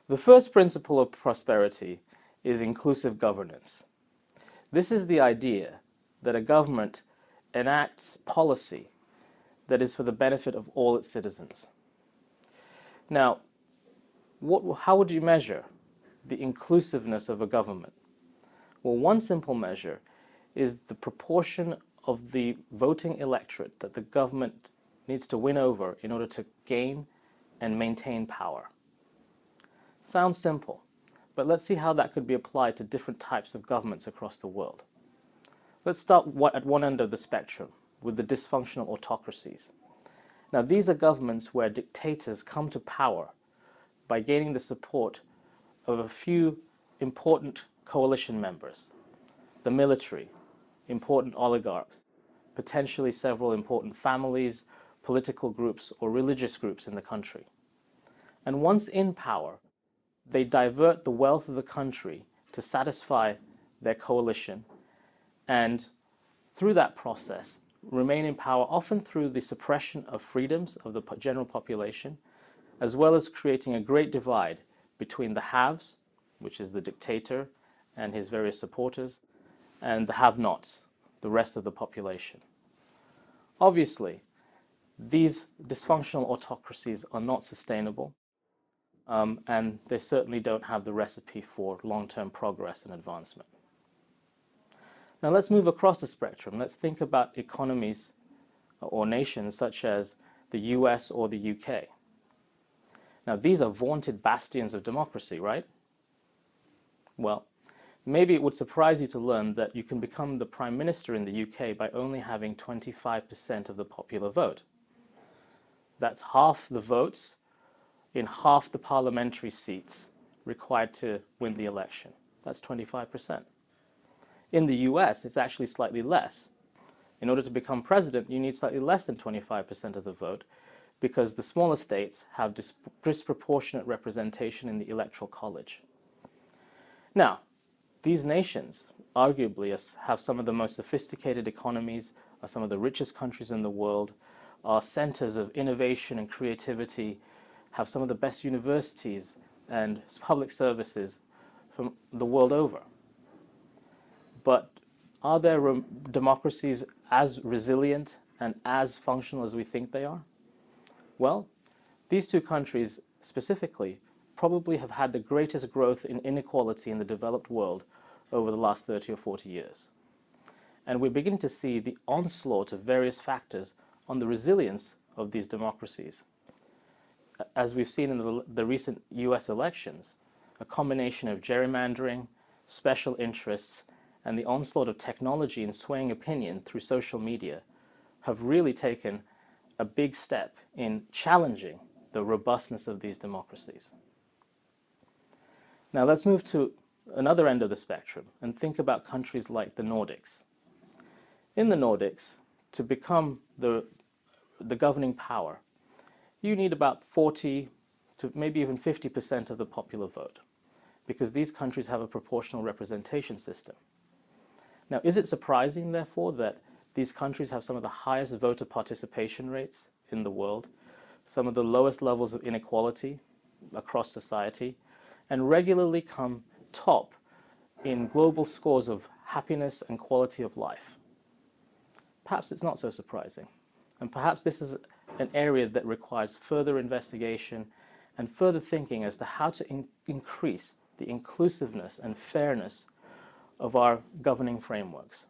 The first principle of prosperity is inclusive governance. This is the idea that a government enacts policy that is for the benefit of all its citizens. Now, how would you measure the inclusiveness of a government? Well, one simple measure is the proportion of the voting electorate that the government needs to win over in order to gain and maintain power. Sounds simple, but let's see how that could be applied to different types of governments across the world. Let's start at one end of the spectrum with the dysfunctional autocracies. Now, these are governments where dictators come to power by gaining the support of a few important coalition members, the military, important oligarchs, potentially several important families, political groups, or religious groups in the country. And once in power, they divert the wealth of the country to satisfy their coalition, and through that process remain in power, often through the suppression of freedoms of the general population, as well as creating a great divide between the haves, which is the dictator and his various supporters, and the have-nots, the rest of the population. Obviously, these dysfunctional autocracies are not sustainable, and they certainly don't have the recipe for long-term progress and advancement. Now let's move across the spectrum. Let's think about economies or nations such as the US or the UK. Now these are vaunted bastions of democracy, right? Well, maybe it would surprise you to learn that you can become the Prime Minister in the UK by only having 25% of the popular vote. That's half the votes in half the parliamentary seats required to win the election. That's 25%. In the US, it's actually slightly less. In order to become president, you need slightly less than 25% of the vote because the smaller states have disproportionate representation in the electoral college. Now, these nations arguably have some of the most sophisticated economies, are some of the richest countries in the world, are centers of innovation and creativity, have some of the best universities and public services from the world over. But are their democracies as resilient and as functional as we think they are? Well, these two countries specifically probably have had the greatest growth in inequality in the developed world over the last 30 or 40 years. And we're beginning to see the onslaught of various factors on the resilience of these democracies. As we've seen in the recent US elections, a combination of gerrymandering, special interests, and the onslaught of technology and swaying opinion through social media have really taken a big step in challenging the robustness of these democracies. Now let's move to another end of the spectrum and think about countries like the Nordics. In the Nordics, to become the governing power, you need about 40 to maybe even 50% of the popular vote, because these countries have a proportional representation system. Now, is it surprising, therefore, that these countries have some of the highest voter participation rates in the world, some of the lowest levels of inequality across society, and regularly come top in global scores of happiness and quality of life? Perhaps it's not so surprising, and perhaps this is an area that requires further investigation and further thinking as to how to increase the inclusiveness and fairness of our governing frameworks.